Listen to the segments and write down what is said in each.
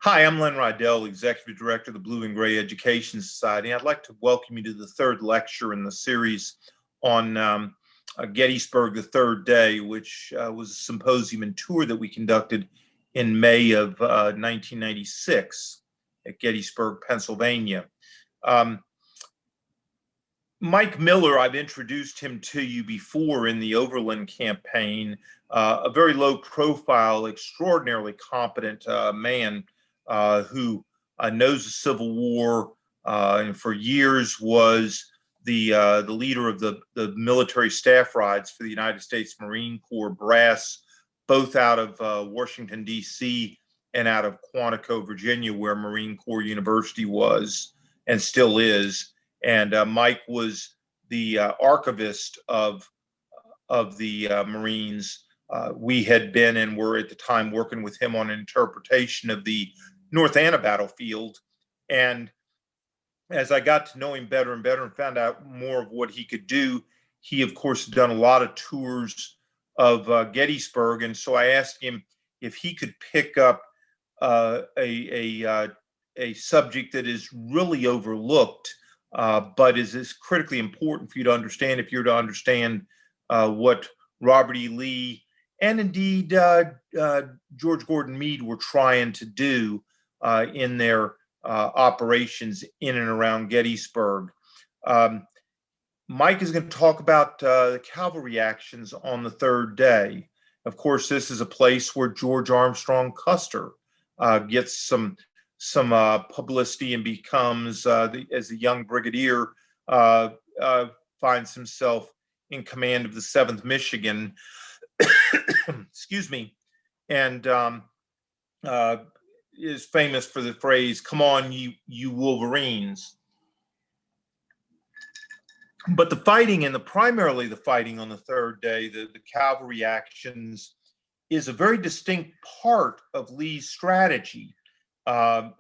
Hi, I'm Len Rydell, Executive Director of the Blue and Gray Education Society. I'd like to welcome you to the third lecture in the series on Gettysburg, the third day, which was a symposium and tour that we conducted in May of 1996 at Gettysburg, Pennsylvania. Mike Miller, I've introduced him to you before in the Overland campaign, a very low profile, extraordinarily competent man who knows the Civil War and for years was the leader of the military staff rides for the United States Marine Corps brass, both out of Washington, D.C. and out of Quantico, Virginia, where Marine Corps University was and still is. And Mike was the archivist of the Marines. We had been and were at the time working with him on an interpretation of the North Anna battlefield. And as I got to know him better and better and found out more of what he could do, he, of course, had done a lot of tours of Gettysburg. And so I asked him if he could pick up a subject that is really overlooked, but is critically important for you to understand if you're to understand what Robert E. Lee and indeed George Gordon Meade were trying to do in their operations in and around Gettysburg. Mike is going to talk about the cavalry actions on the third day. Of course, this is a place where George Armstrong Custer gets some publicity and becomes, as a young brigadier, finds himself in command of the 7th Michigan, excuse me, and is famous for the phrase, "Come on, you Wolverines." But the fighting, and primarily the fighting on the third day, the cavalry actions, is a very distinct part of Lee's strategy,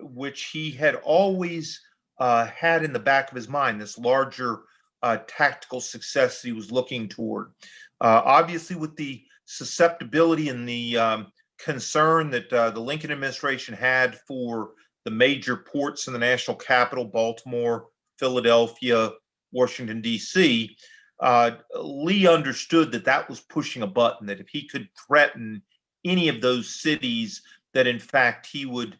which he had always had in the back of his mind, this larger tactical success he was looking toward. Obviously, with the susceptibility and the concern that the Lincoln administration had for the major ports in the national capital, Baltimore, Philadelphia, Washington, D.C., Lee understood that that was pushing a button, that if he could threaten any of those cities, that in fact he would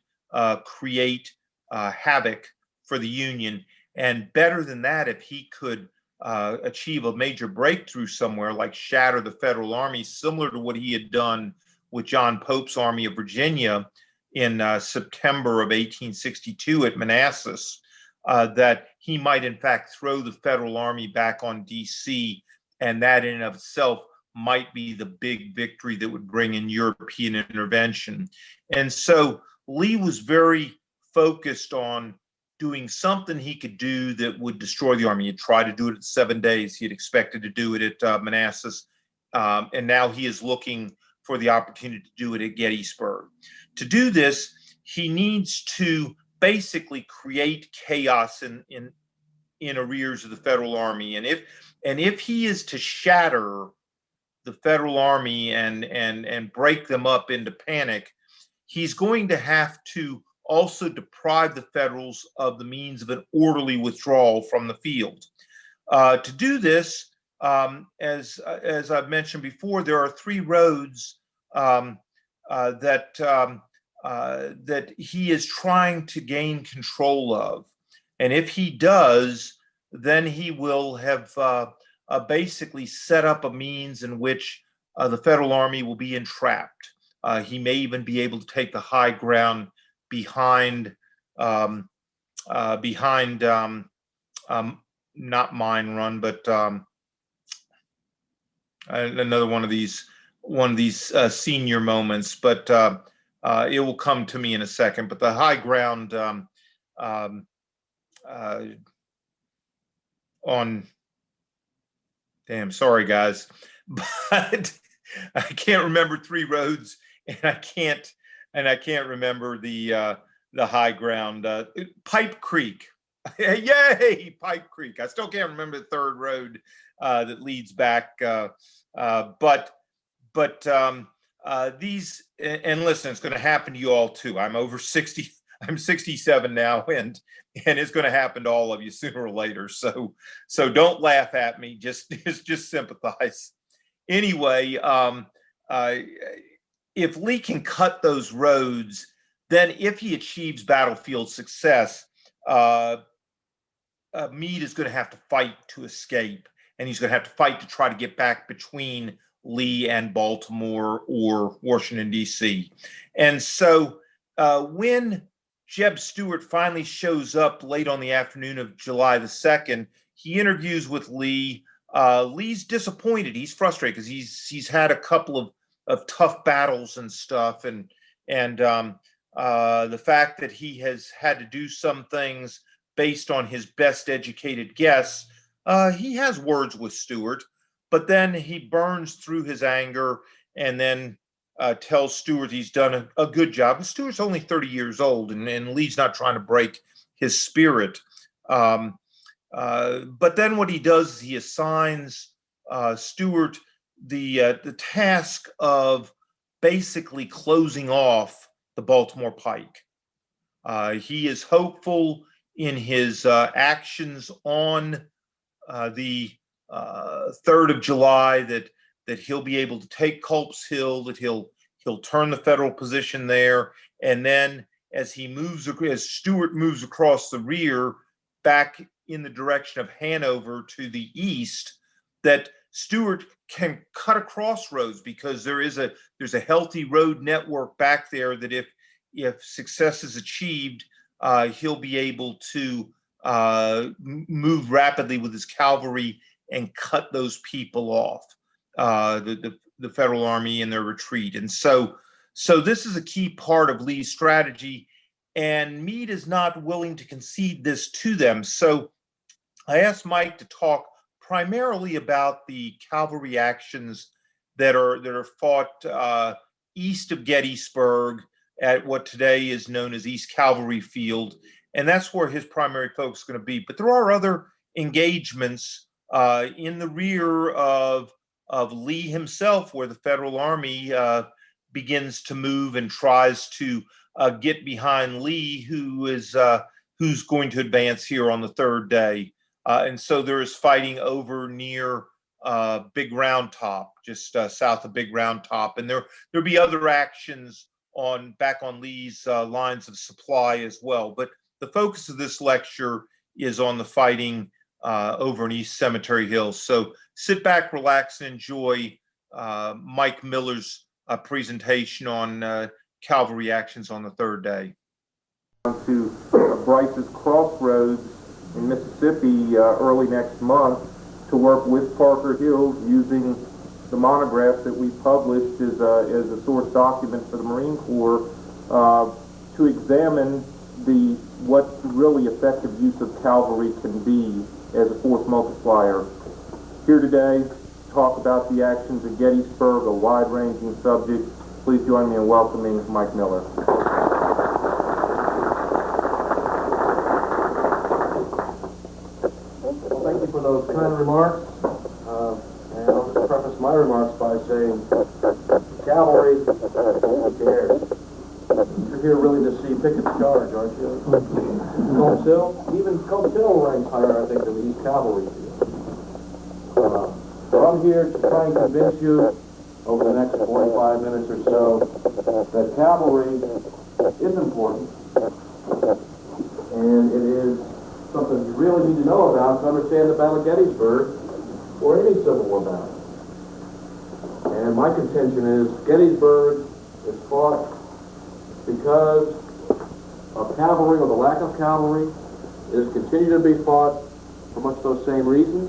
create havoc for the Union. And better than that, if he could achieve a major breakthrough somewhere, like shatter the Federal Army, similar to what he had done with John Pope's Army of Virginia in September of 1862 at Manassas, that he might in fact throw the Federal Army back on DC, and that in and of itself might be the big victory that would bring in European intervention. And so Lee was very focused on doing something he could do that would destroy the army. He had tried to do it in 7 days. He had expected to do it at Manassas, and now he is looking for the opportunity to do it at Gettysburg. To do this, he needs to basically create chaos in arrears of the Federal Army. And if he is to shatter the Federal Army and break them up into panic, he's going to have to also deprive the Federals of the means of an orderly withdrawal from the field. To do this, as I've mentioned before, there are 3 roads that he is trying to gain control of. And if he does, then he will have basically set up a means in which the Federal Army will be entrapped. He may even be able to take the high ground behind not Mine Run, but another one of these senior moments. But it will come to me in a second. But the high ground on, damn, sorry guys, but I can't remember 3 roads, and I can't remember the high ground. Pipe Creek. Yay, Pipe Creek. I still can't remember the 3rd road that leads back. But and listen, it's going to happen to you all too. I'm over 60. I'm 67 now, and it's going to happen to all of you sooner or later. So don't laugh at me. Just sympathize. Anyway, if Lee can cut those roads, then if he achieves battlefield success, Meade is going to have to fight to escape, and he's going to have to fight to try to get back between Lee and Baltimore or Washington, D.C. And so when Jeb Stuart finally shows up late on the afternoon of July the 2nd, he interviews with Lee. Lee's disappointed. He's frustrated because he's had a couple of tough battles and stuff, and the fact that he has had to do some things based on his best educated guess. He has words with Stuart, but then he burns through his anger and then tells Stuart he's done a good job. And Stuart's only 30 years old, and Lee's not trying to break his spirit. But then what he does is he assigns Stuart the task of basically closing off the Baltimore Pike. He is hopeful in his actions on the 3rd of July that he'll be able to take Culp's Hill, that he'll turn the federal position there, and then as Stuart moves across the rear back in the direction of Hanover to the east, that Stuart can cut across roads because there's a healthy road network back there that if success is achieved, he'll be able to move rapidly with his cavalry and cut those people off, the Federal Army in their retreat. And so this is a key part of Lee's strategy, and Meade is not willing to concede this to them. So I asked Mike to talk primarily about the cavalry actions that are fought east of Gettysburg at what today is known as East Cavalry Field, and that's where his primary focus is going to be. But there are other engagements in the rear of Lee himself, where the Federal Army begins to move and tries to get behind Lee, who's going to advance here on the 3rd day. And so there is fighting over near Big Round Top, just south of Big Round Top, and there'll be other actions back on Lee's lines of supply as well. But the focus of this lecture is on the fighting over in East Cemetery Hills. So sit back, relax, and enjoy Mike Miller's presentation on cavalry actions on the 3rd day. To Bryce's Crossroads in Mississippi early next month to work with Parker Hill using the monograph that we published as a source document for the Marine Corps to examine what really effective use of cavalry can be as a force multiplier. Here today to talk about the actions at Gettysburg, a wide-ranging subject. Please join me in welcoming Mike Miller. Well, thank you for those kind remarks. And I'll just preface my remarks by saying, cavalry, who cares? You're here really to see Pickett's charge, aren't you? Culp's Hill? Even Culp's Hill ranks higher, I think, than the East Cavalry field. So I'm here to try and convince you over the next 45 minutes or so that cavalry is important, and it is something you really need to know about to understand the Battle of Gettysburg or any Civil War battle. And my contention is Gettysburg is fought because of cavalry, or the lack of cavalry. It is continuing to be fought for much those same reasons.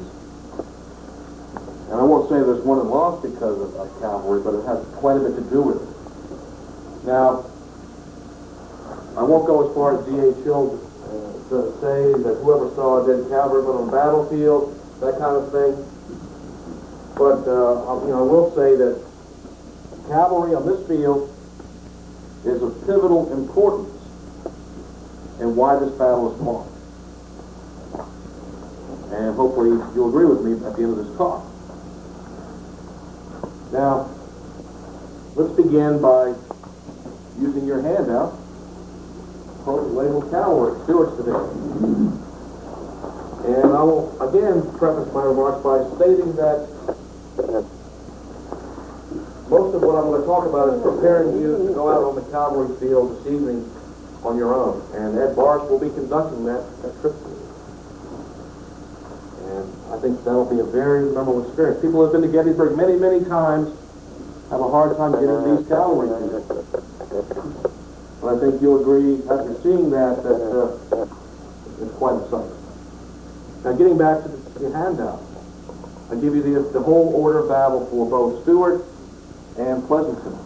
And I won't say there's won and lost because of cavalry, but it has quite a bit to do with it. Now, I won't go as far as D.H. Hill to say that whoever saw a dead cavalryman on the battlefield, that kind of thing. But I will say that cavalry on this field is of pivotal importance in why this battle is fought. And hopefully you'll agree with me at the end of this talk. Now, let's begin by using your handout, labeled Cavalry, Stewart's Division. And I will again preface my remarks by stating that most of what I'm going to talk about is preparing you to go out on the cavalry field this evening on your own. And Ed Barth will be conducting that trip. And I think that'll be a very memorable experience. People who have been to Gettysburg many, many times have a hard time getting these cavalry fields. But I think you'll agree, after seeing that it's quite a sight. Now, getting back to the handout, I give you the whole order of battle for both Stuart and Pleasanton.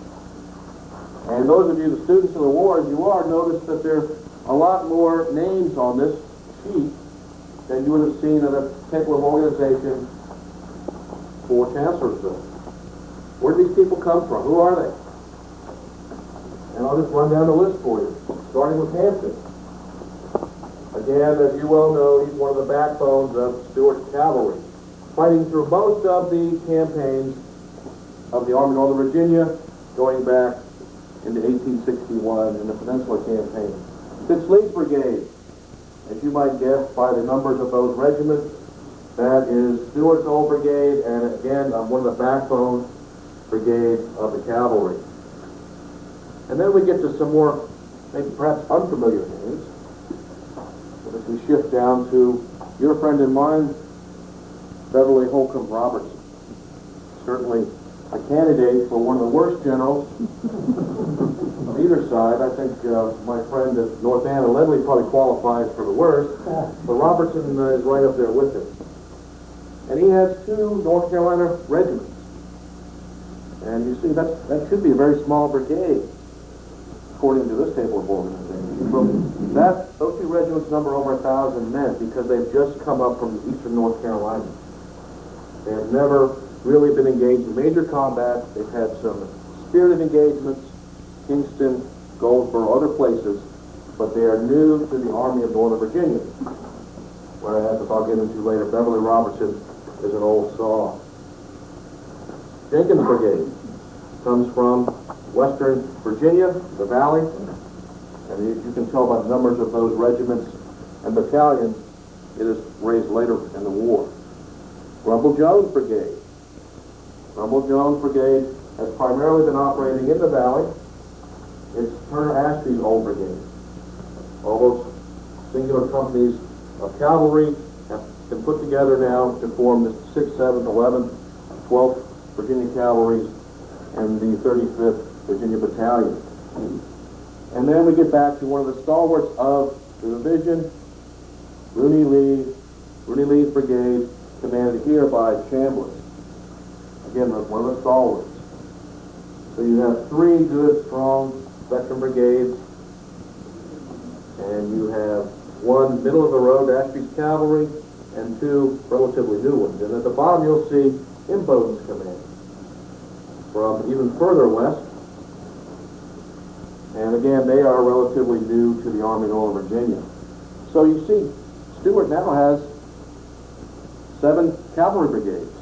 And those of you, the students of the war, as you are, notice that there are a lot more names on this sheet than you would have seen in a table of organization for Chancellorsville. Where do these people come from? Who are they? And I'll just run down the list for you, starting with Hampton. Again, as you well know, he's one of the backbones of Stuart's cavalry, fighting through most of the campaigns of the Army of Northern Virginia, going back into 1861 in the Peninsula Campaign. Fitzlee's Brigade, as you might guess by the numbers of those regiments, that is Stuart's old brigade, and again, one of the backbone brigades of the cavalry. And then we get to some more, maybe perhaps unfamiliar names. As we shift down to your friend and mine, Beverly Holcomb Robertson. Certainly a candidate for one of the worst generals on either side. I think my friend at North Anna, Ledley, probably qualifies for the worst, but Robertson is right up there with him. And he has 2 North Carolina regiments. And you see, that should be a very small brigade, according to this table of organization. But those 2 regiments number over 1,000 men because they've just come up from eastern North Carolina. They have never really been engaged in major combat. They've had some spirited engagements, Kingston, Goldsboro, other places, but they are new to the Army of Northern Virginia. Whereas, as I'll get into later, Beverly Robertson is an old saw. Jenkins Brigade comes from western Virginia, the Valley, and you can tell by the numbers of those regiments and battalions, it is raised later in the war. Rumble Jones Brigade. Rumble Jones Brigade has primarily been operating in the Valley. It's Turner Ashby's old brigade. All those singular companies of cavalry have been put together now to form the 6th, 7th, 11th, 12th Virginia Cavalries and the 35th Virginia Battalion. And then we get back to one of the stalwarts of the division, Rooney Lee's brigade, commanded here by Chambliss. Again, one of the stalwarts. So you have 3 good, strong veteran brigades, and you have 1 middle-of-the-road Ashby's Cavalry, and 2 relatively new ones. And at the bottom you'll see Imboden's command from even further west. And again, they are relatively new to the Army of Northern Virginia. So you see, Stuart now has 7 cavalry brigades.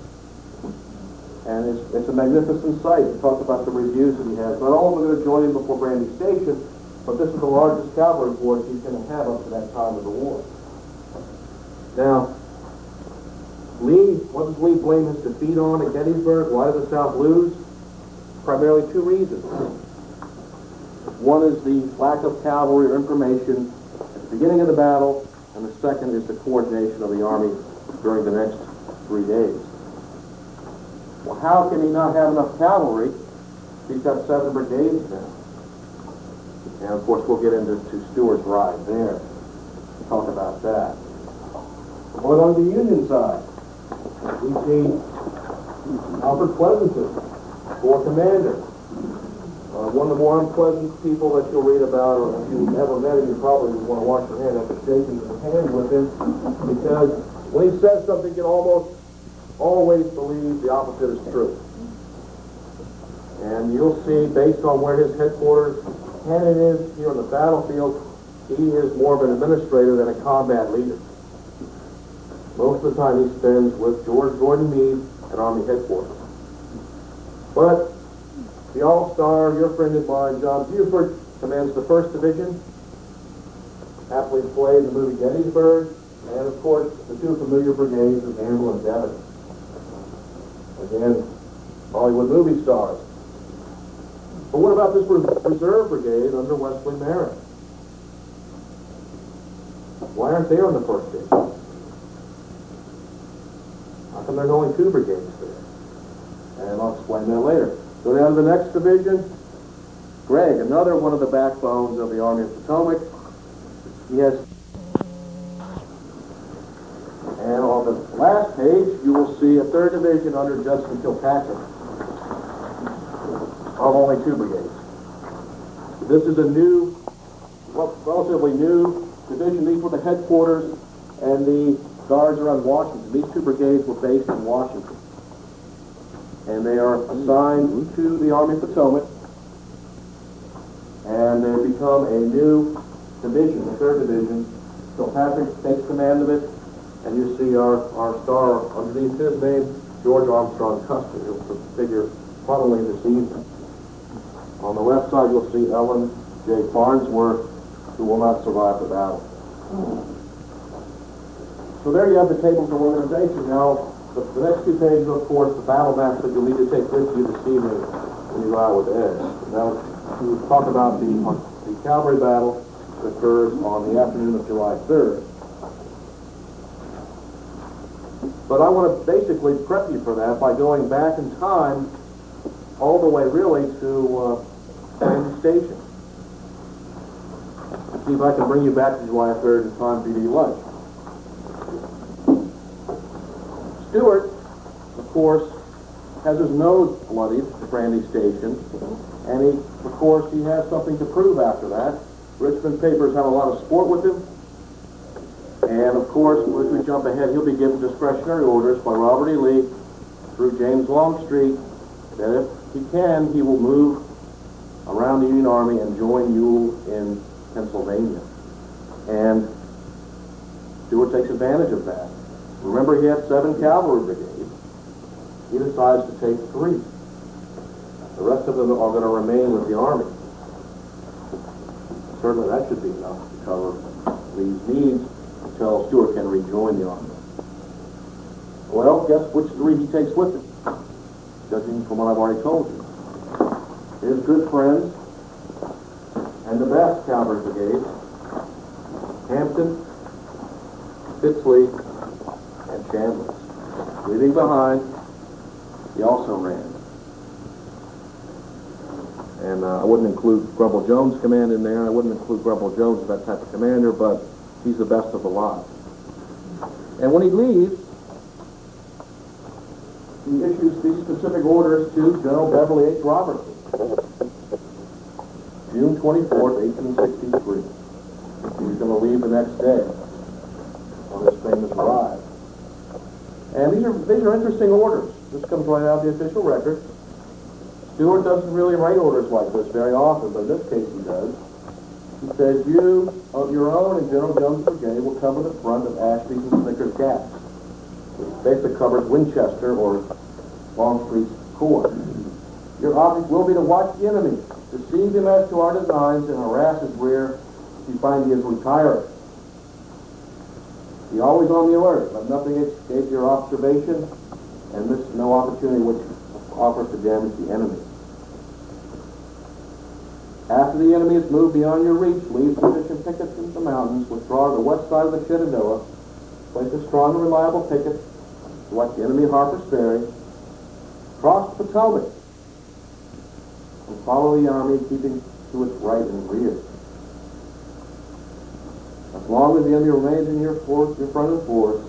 And it's a magnificent sight. We talked about the reviews that he has. Not all of them are going to join him before Brandy Station, but this is the largest cavalry force he's going to have up to that time of the war. Now, Lee, what does Lee blame his defeat on at Gettysburg? Why did the South lose? Primarily 2 reasons. One is the lack of cavalry or information at the beginning of the battle, and the second is the coordination of the Army during the next 3 days. Well, how can he not have enough cavalry if he's got 7 brigades now? And of course, we'll get into Stuart's ride there. We'll talk about that. But on the Union side, we see Alfred Pleasanton, Corps Commander. One of the more unpleasant people that you'll read about, or if you've ever met him, you probably would want to wash your hand after shaking his hand with him, because when he says something, you can almost always believe the opposite is true. And you'll see, based on where his headquarters cannon is here on the battlefield, he is more of an administrator than a combat leader. Most of the time he spends with George Gordon Meade at Army headquarters. But The All-Star, your friend of mine, John Buford, commands the 1st Division, aptly played in the movie Gettysburg, and of course, the 2 familiar brigades of Anvil and Devon. Again, Hollywood movie stars. But what about this reserve brigade under Wesley Merritt? Why aren't they on the 1st Division? How come there's only 2 brigades there? And I'll explain that later. Go down to the next division. Gregg, another one of the backbones of the Army of Potomac. He has, and on the last page, you will see a 3rd Division under Judson Kilpatrick of only 2 brigades. This is a new, relatively new division. These were the headquarters and the guards around Washington. These 2 brigades were based in Washington. And they are assigned to the Army of Potomac. And they become a new division, the 3rd Division. Kilpatrick takes command of it. And you see our star underneath his name, George Armstrong Custer. He'll figure prominently this evening. On the left side, you'll see Ellen J. Farnsworth, who will not survive the battle. So there you have the tables of organization. Now, the next 2 pages, of course, the battle maps that you'll need to take with you this evening when you ride with Ed. Now, we'll talk about the cavalry battle that occurs on the afternoon of July 3rd. But I want to basically prep you for that by going back in time all the way, really, to Brandy Station. See if I can bring you back to July 3rd in time for your lunch. Stuart, of course, has his nose bloodied at Brandy Station, and of course, he has something to prove after that. Richmond papers have a lot of sport with him, and of course, as we jump ahead, he'll be given discretionary orders by Robert E. Lee through James Longstreet that if he can, he will move around the Union Army and join Ewell in Pennsylvania. And Stuart takes advantage of that. Remember, he had 7 cavalry brigades. He decides to take 3. The rest of them are going to remain with the Army. Certainly that should be enough to cover Lee's needs until Stuart can rejoin the Army. Well, guess which 3 he takes with him, judging from what I've already told you. His good friends and the best cavalry brigades, Hampton, Fitzlee, and Chandler. Leaving behind, he also ran. And I wouldn't include Grumble Jones' command in there. I wouldn't include Grumble Jones as that type of commander, but he's the best of the lot. And when he leaves, he issues these specific orders to General Beverly H. Robertson. June 24th, 1863. He's going to leave the next day on his famous ride. And these are interesting orders. This comes right out of the official record. Stuart doesn't really write orders like this very often, but in this case he does. He says, you of your own and General Jones' brigade will cover the front of Ashby's and Snicker's Gaps, which basically covers Winchester or Longstreet's corps. Your object will be to watch the enemy, deceive him as to our designs, and harass his rear if you find he is retiring. Be always on the alert. Let nothing escape your observation, and miss no opportunity which offers to damage the enemy. After the enemy has moved beyond your reach, leave sufficient pickets in the mountains, withdraw to the west side of the Shenandoah, place a strong and reliable picket to watch the enemy at Harper's Ferry, cross the Potomac, and follow the army, keeping to its right and rear. As long as the enemy remains in your front and force,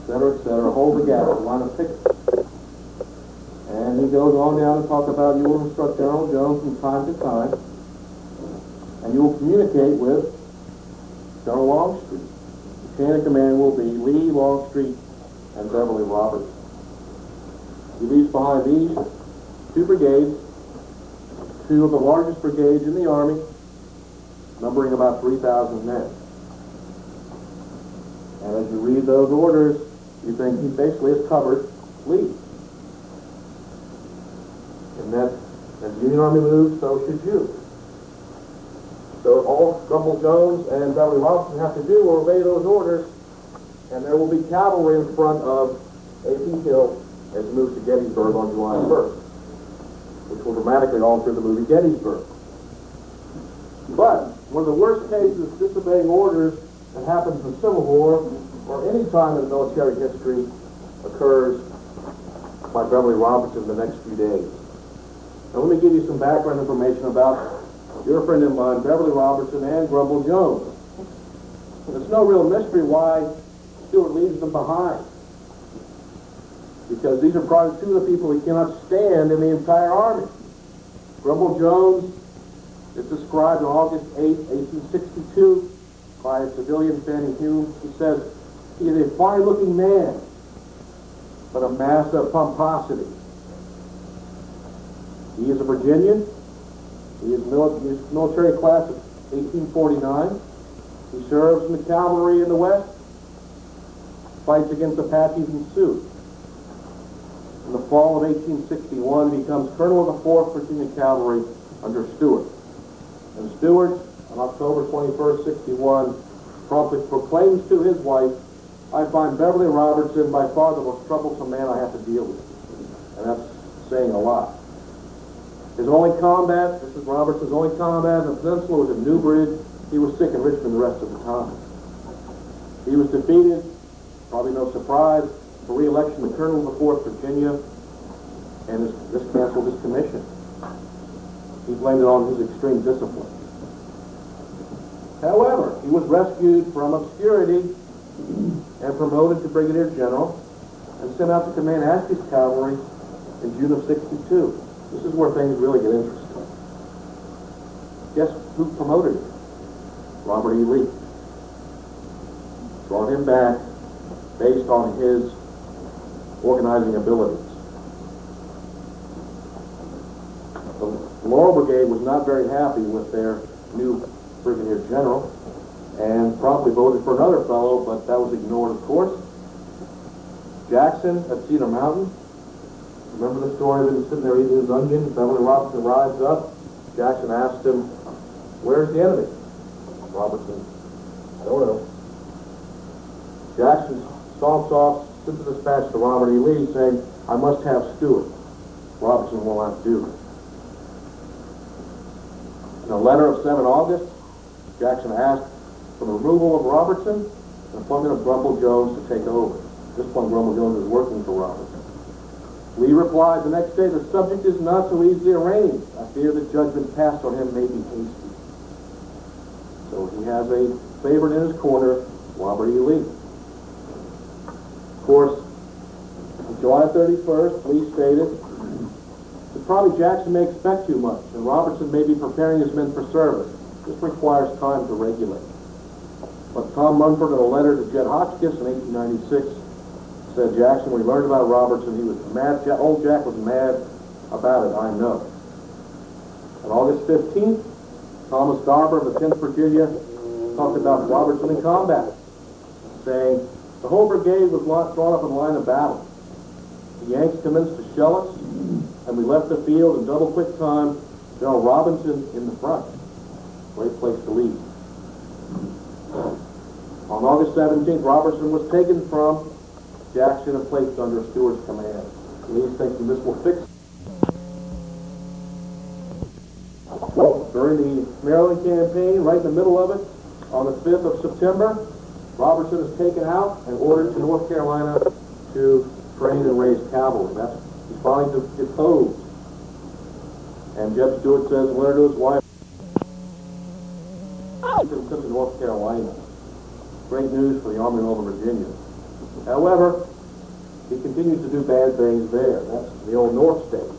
etc., hold the gap, line of pickets. And he goes on down to talk about you will instruct General Jones from time to time, and you will communicate with General Longstreet. The chain of command will be Lee, Longstreet, and Beverly Robertson. He leaves behind these 2 brigades, 2 of the largest brigades in the Army, numbering about 3,000 men. And as you read those orders, you think he basically has covered Lee. And that, as The Union Army moved, so should you. So all Grumble Jones and Beverly Robinson have to do will obey those orders, and there will be cavalry in front of A.P. Hill as he moves to Gettysburg on July 1st, which will dramatically alter the movie Gettysburg. But one of the worst cases of disobeying orders that happens in the Civil War, or any time in military history, occurs by Beverly Robinson the next few days. Now let me give you some background information about your friend of mine, Beverly Robinson and Grumble Jones. There's no real mystery why Stuart leaves them behind, because these are probably two of the people he cannot stand in the entire army. Grumble Jones is described on August 8, 1862, by a civilian, Fanny Hume. He says, he is a fine-looking man, but a mass of pomposity. He is a Virginian. He is military class of 1849. He serves in the cavalry in the West, fights against Apaches and Sioux. In the fall of 1861, he becomes colonel of the 4th Virginia Cavalry under Stuart. And Stuart, on October 21st, 61, promptly proclaims to his wife, "I find Beverly Robertson by far the most troublesome man I have to deal with." And that's saying a lot. His only combat, this is Robertson's only combat in the peninsula, was at New Bridge. He was sick in Richmond the rest of the time. He was defeated, probably no surprise, for re-election to colonel of the 4th Virginia, and this canceled his commission. He blamed it on his extreme discipline. However, he was rescued from obscurity and promoted to brigadier general and sent out to command Ashby's cavalry in June of 62. This is where things really get interesting. Guess who promoted him? Robert E. Lee. Brought him back based on his organizing abilities. The Laurel Brigade was not very happy with their new brigadier general and promptly voted for another fellow, but that was ignored, of course. Jackson at Cedar Mountain. Remember the story of him sitting there eating his onion? Beverly Robinson rides up. Jackson asked him, "Where's the enemy?" Robertson, "I don't know." Jackson stomps off, sends a dispatch to Robert E. Lee saying, "I must have Stuart." Robertson will not do. In a letter of 7 August, Jackson asked for the removal of Robertson and appointment of Grumble Jones to take over. At this point, Grumble Jones is working for Robertson. Lee replied the next day, "The subject is not so easily arranged. I fear the judgment passed on him may be hasty." So he has a favorite in his corner, Robert E. Lee. Of course, on July 31st, Lee stated that probably Jackson may expect too much, and Robertson may be preparing his men for service. This requires time to regulate. But Tom Munford, in a letter to Jed Hotchkiss in 1896, said, "Jackson, when he learned about Robertson, he was mad. Old Jack was mad about it, I know." On August 15th, Thomas Garber of the 10th Virginia talked about Robertson in combat, saying, "The whole brigade was drawn up in line of battle. The Yanks commenced to shell us, and we left the field in double quick time. General Robinson in the front. Great place to lead." On August 17th, Robertson was taken from Jackson and placed under Stuart's command. Lee's thinking this will fix it. Well, during the Maryland campaign, right in the middle of it, on the 5th of September, Robertson is taken out and ordered to North Carolina to train and raise cavalry. He's finally deposed. And Jeb Stuart says, in a letter to his wife, sent to North Carolina. Great news for the Army of Northern Virginia. However, he continues to do bad things there. That's the old North State.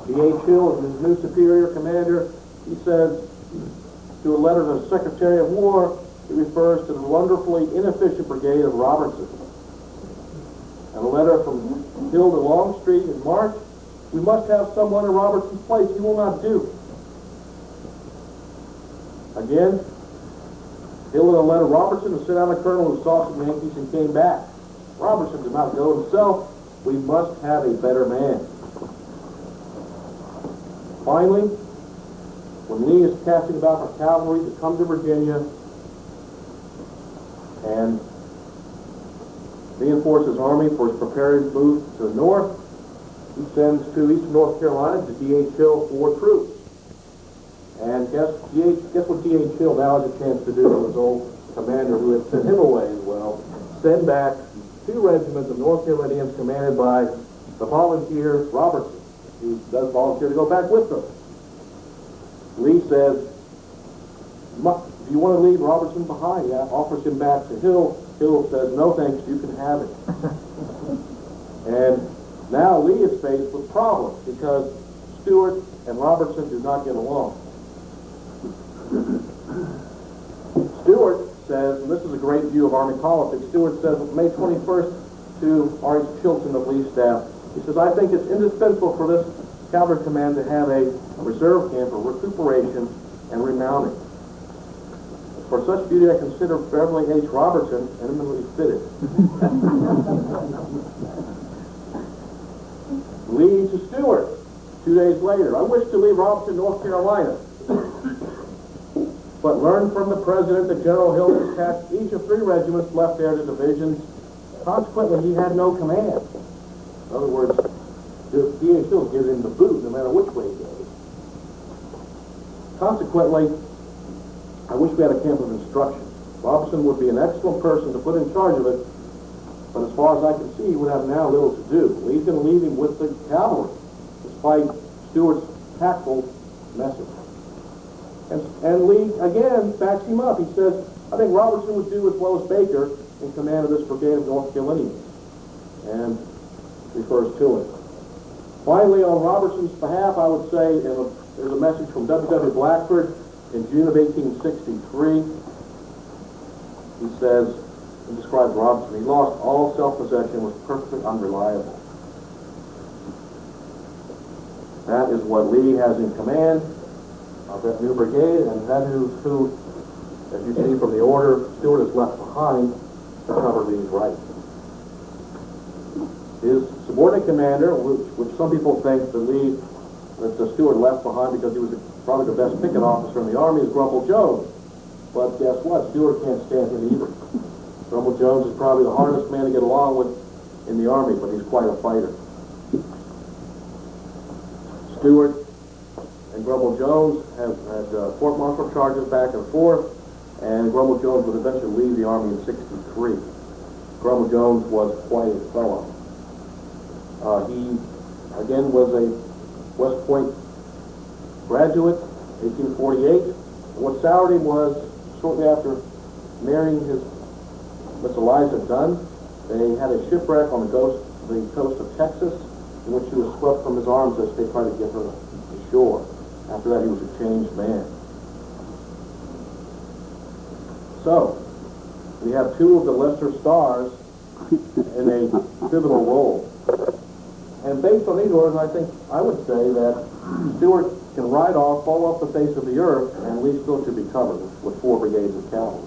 D.H. Hill, his new superior commander, he says, to a letter to the Secretary of War, he refers to the wonderfully inefficient brigade of Robertson. And a letter from Hill to Longstreet in March, "We must have someone in Robertson's place. He will not do." Again, Hill in a letter, "Robertson was sent out a colonel who saw some Yankees and came back. Robertson did not go himself. We must have a better man." Finally, when Lee is casting about for cavalry to come to Virginia and reinforce his army for his prepared move to the north, he sends to eastern North Carolina to D.H. Hill for troops. And guess what D.H. Hill now has a chance to do to his old commander who had sent him away as well? Send back 2 regiments of North Carolinians commanded by the volunteer Robertson, who does volunteer to go back with them. Lee says, do you want to leave Robertson behind? Yeah, offers him back to Hill. Hill says, no thanks, you can have it. And now Lee is faced with problems because Stuart and Robertson do not get along. Stuart says, and this is a great view of Army politics, Stuart says on May 21st to R.H. Chilton of Lee's staff, he says, I think it's indispensable for this cavalry command to have a reserve camp for recuperation and remounting. For such duty, I consider Beverly H. Robertson eminently fitted. Lee to Stuart, 2 days later, I wish to leave Robertson, North Carolina, but learned from the President that General Hill had attached each of 3 regiments left there to divisions. Consequently, he had no command. In other words, D.H. Hill gives him the boot no matter which way he goes. Consequently, I wish we had a camp of instruction. Robertson would be an excellent person to put in charge of it, but as far as I can see, he would have now little to do. Lee's going to leave him with the cavalry, despite Stuart's tactful message. And Lee, again, backs him up. He says, I think Robertson would do as well as Baker in command of this brigade of North Carolinians, and refers to it. Finally, on Robertson's behalf, I would say there's a message from W.W. Blackford in June of 1863. He says, he describes Robertson, he lost all self-possession, was perfectly unreliable. That is what Lee has in command of that new brigade, and that is who, as you see from the order, Stuart is left behind to cover Lee's right. His subordinate commander, which some people think that Stuart left behind because he was probably the best picket officer in the army, is Grumble Jones. But guess what? Stuart can't stand him either. Grumble Jones is probably the hardest man to get along with in the army, but he's quite a fighter. Stuart and Grumble Jones have had court-martial charges back and forth, and Grumble Jones would eventually leave the army in 63. Grumble Jones was quite a fellow. He, again, was a West Point graduate, 1848. And what soured him was, shortly after marrying his Miss Eliza Dunn, they had a shipwreck on the coast of Texas, in which he was swept from his arms as they tried to get her ashore. After that, he was a changed man. So, we have 2 of the lesser stars in a pivotal role. And based on these orders, I would say that Stuart can ride off, fall off the face of the earth, and Lee still should be covered with 4 brigades of cavalry,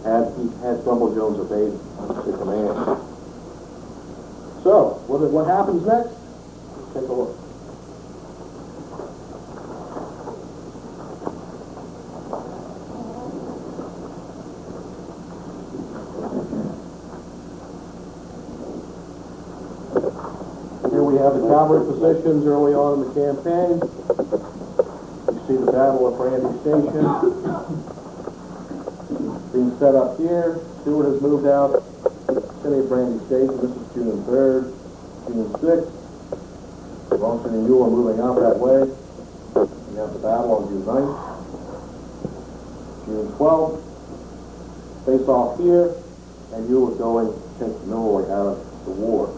had Grumble Jones obeyed the command. So, what happens next? Let's take a look. We have the cavalry positions early on in the campaign. You see the Battle of Brandy Station being set up here. Stuart has moved out to the city of Brandy Station. This is June 3rd, June 6th. Longstreet and Ewell are moving out that way. We have the battle on June 9th. June 12th. Face off here, and Ewell is going to take Norway out of the war.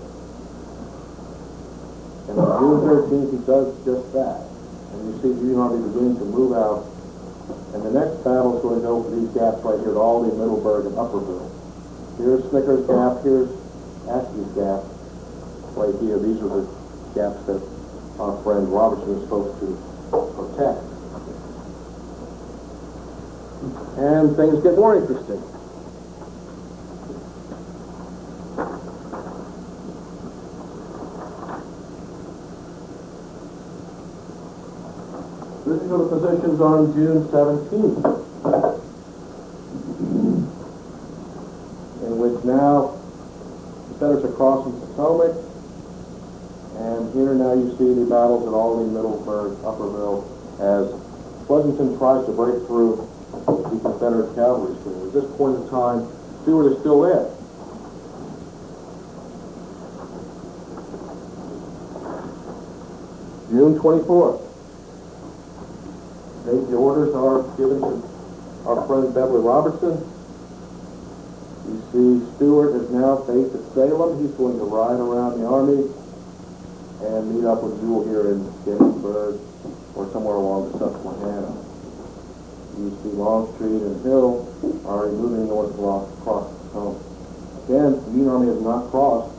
And on June 13th, he does just that. And you see the Union Army beginning to move out. And the next battle is going to go for these gaps right here at Aldie, Middleburg, and Upperville. Here's Snicker's Gap, here's Ashby's Gap. Right here, these are the gaps that our friend Robertson is supposed to protect. And things get more interesting. These are the positions on June 17th, in which now the Confederates are crossing Potomac, and here now you see the battles at Albany, Middleburg, Upperville, as Pleasanton tries to break through the Confederate cavalry screen. At this point in time, Stewart is still there. June 24th. The orders are given to our friend Beverly Robertson. You see Stewart is now based at Salem. He's going to ride around the army and meet up with Jewell here in Gettysburg or somewhere along the Susquehanna. You see Longstreet and Hill already moving north across the Potomac. Again, the Union Army has not crossed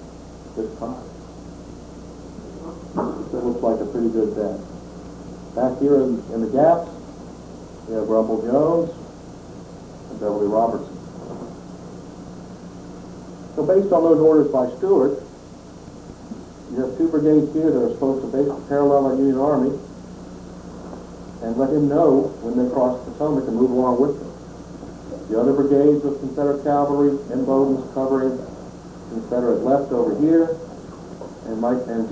this time. That looks like a pretty good bet. Back here in the gaps, we have Rumble Jones and Beverly Robertson. So based on those orders by Stewart, you have two brigades here that are supposed to basically parallel our Union Army and let him know when they cross the Potomac and move along with them. The other brigades of Confederate cavalry, Bowden's covering Confederate left over here, and Albert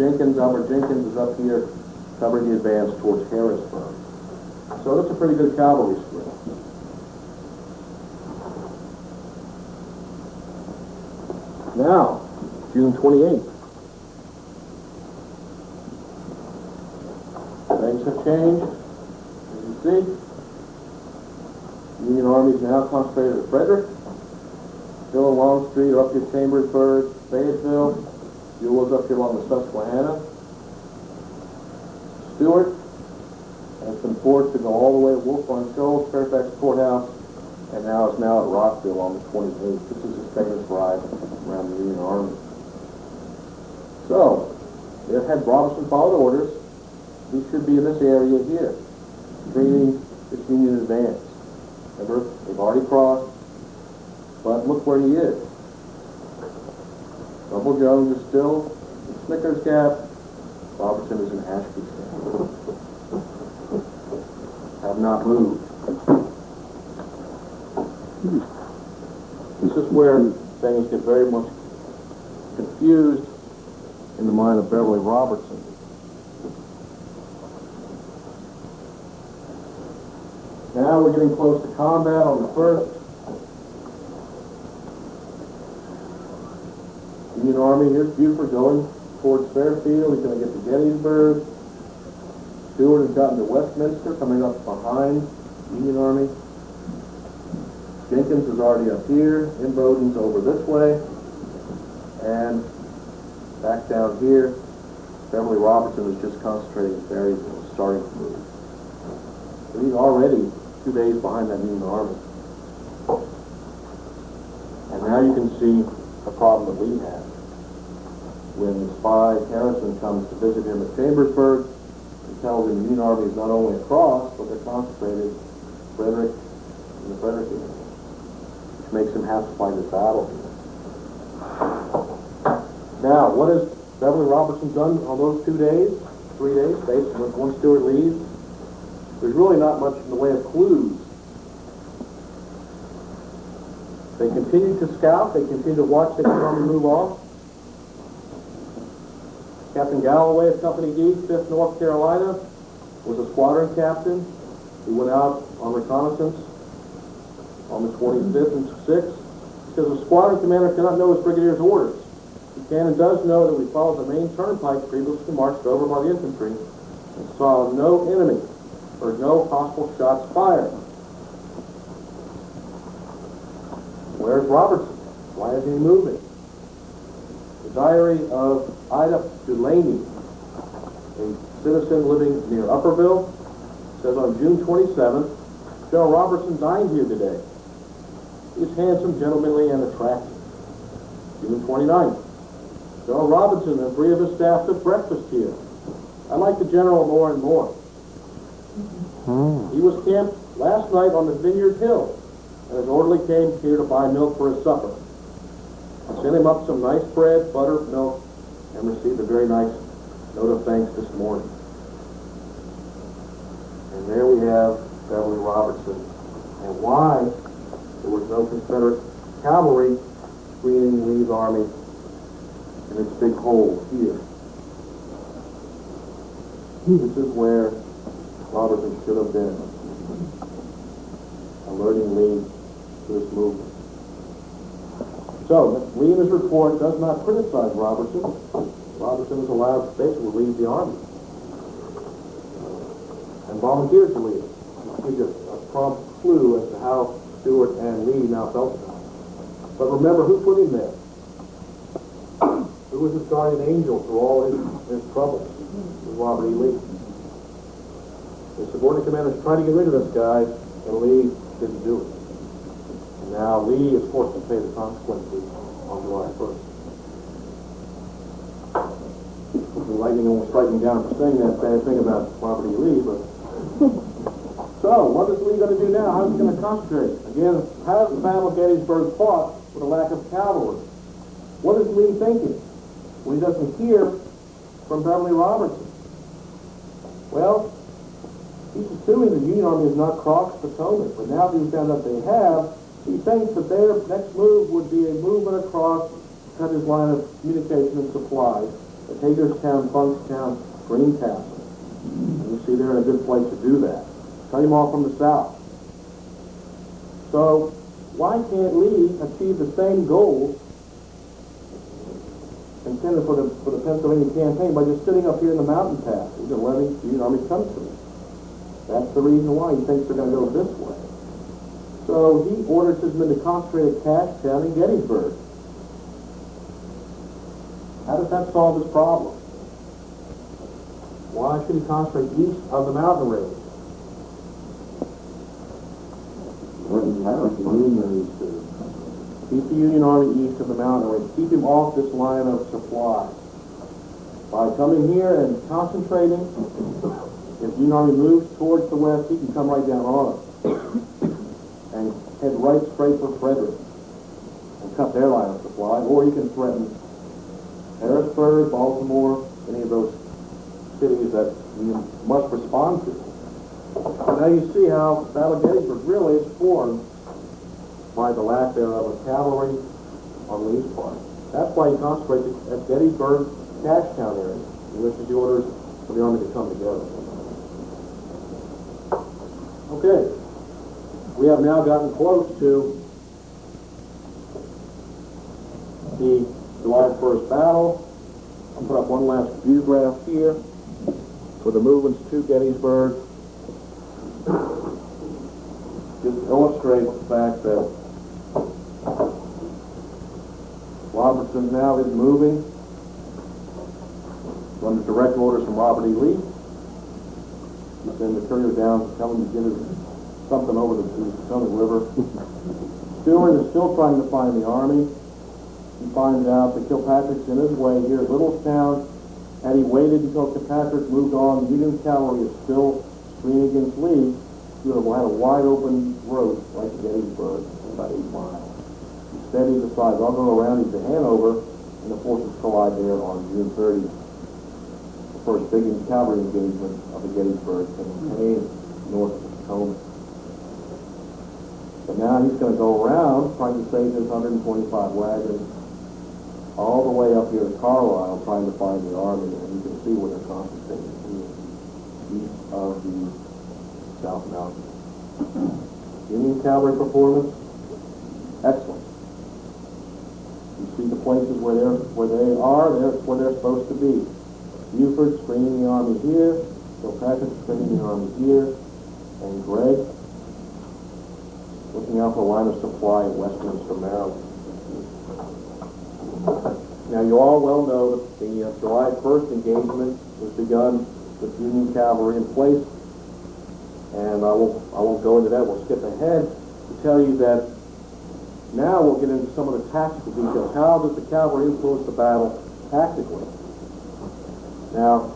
Jenkins is up here covering the advance towards Harrisburg. So that's a pretty good cavalry square. Now, June 28th. Things have changed, as you see. Union Army is now concentrated at Frederick. Hill and Longstreet are up here at Chambersburg, Fayetteville. Jewell's up here along the Susquehanna. Stewart has been forced to go all the way to Wolf Run Shoals, Fairfax Courthouse, and now is at Rockville on the 28th. This is his famous ride around the Union Army. So, they've had Robertson follow orders. He should be in this area here, training this Union advance. Remember, they've already crossed, but look where he is. Rumble Jones is still in Snickers Gap. Robertson is in Ashby's Gap. Have not moved. This is where things get very much confused in the mind of Beverly Robertson. Now we're getting close to combat on the 1st. Union Army, here's Buford going towards Fairfield. He's going to get to Gettysburg. Stewart has gotten to Westminster, coming up behind Union Army. Jenkins is already up here. Bowden's over this way. And back down here, Beverly Robertson is just concentrating at Berryville, starting to move. So he's already 2 days behind that Union Army. And now you can see the problem that we have. When the spy Harrison comes to visit him at Chambersburg, he tells him the Union Army is not only across, but they're concentrated Frederick and the Frederick area, which makes him have to fight his battle here. Now, what has Beverly Robertson done on those 2 days, 3 days, basically once Stewart leaves? There's really not much in the way of clues. They continue to scout, they continue to watch the Army move off. Captain Galloway of Company D, 5th North Carolina, was a squadron captain. He went out on reconnaissance on the 25th and 6th. Because the squadron commander cannot know his brigadier's orders. He can and does know that we followed the main turnpike previously marched over by the infantry and saw no enemy or no hostile shots fired. Where's Robertson? Why isn't he moving? The diary of Ida Delaney, a citizen living near Upperville, says on June 27th, General Robertson dined here today. He is handsome, gentlemanly, and attractive. June 29th, General Robinson and 3 of his staff took breakfast here. I like the general more and more. He was camped last night on the Vineyard Hill, and his orderly came here to buy milk for his supper. I sent him up some nice bread, butter, milk, and received a very nice note of thanks this morning. And And there we have Beverly Robertson. And why there was no Confederate cavalry screening Lee's army in its big hole here. This is where Robertson should have been, alerting Lee to this movement. So, Lee in his report does not criticize Robertson. Robertson is allowed to basically leave the army and volunteered to leave. I'll give you a prompt clue as to how Stewart and Lee now felt about it. But remember, who put him there? Who was his guardian angel through all his troubles? It was Robert E. Lee. His subordinate commanders tried to get rid of this guy, and Lee didn't do it. And now Lee is forced to pay the consequences on July 1st. The lightning almost striking down for saying that bad thing about Robert E. Lee, but... So, what is Lee going to do now? How is he going to concentrate? Again, how is the Battle of Gettysburg fought with a lack of cavalry? What is Lee thinking when he doesn't hear from Beverly Robertson? Well, he's assuming the Union Army has not crossed the Potomac, but now that he found out they have, he thinks that their next move would be a movement across, cut his line of communication and supplies at Hagerstown, Funkstown, Greencastle. And you see they're in a good place to do that. Cut him off from the south. So, why can't Lee achieve the same goals intended for the Pennsylvania campaign by just sitting up here in the mountain passes and letting the Union Army come to him? That's the reason why he thinks they're going to go this way. So he orders his men to concentrate at Cashtown and Gettysburg. How does that solve his problem? Why should he concentrate east of the mountain range? Keep the Union Army east of the mountain range. Keep him off this line of supply. By coming here and concentrating, if the Union Army moves towards the west, he can come right down on us and head right straight for Frederick and cut their line of supply, or he can threaten Harrisburg, Baltimore, any of those cities that you must respond to. So now you see how the Battle of Gettysburg really is formed by the lack thereof of cavalry on Lee's part. That's why he concentrates at Gettysburg, Cashtown area, in which he orders for the army to come together. Okay, we have now gotten close to the July 1st battle. I'll put up one last view graph here for the movements to Gettysburg. Just illustrates the fact that Robertson now is moving under direct orders from Robert E. Lee. He sent the courier down to tell him to get something over the Potomac River. Stewart is still trying to find the army. He finds out that Kilpatrick's in his way here at Littlestown. Had he waited until Kilpatrick moved on, Union cavalry is still streaming against Lee. He would have had a wide open road right to Gettysburg, about 8 miles. Instead, he decides, I'll go around into Hanover, and the forces collide there on June 30th. The first big cavalry engagement of the Gettysburg campaign north of the Potomac. But now he's going to go around trying to save his 125 wagons all the way up here to Carlisle trying to find the army, and you can see where they're concentrated here, east of the South Mountains. Union cavalry performance, excellent. You see the places where they are, that's where they're supposed to be. Buford screening the army here, Kilpatrick screening the army here, and Gregg looking out for a line of supply in Westminster, Maryland. Now, you all well know that the July 1st engagement was begun with Union cavalry in place, and I won't go into that. We'll skip ahead to tell you that now we'll get into some of the tactical details. How does the cavalry influence the battle tactically? Now,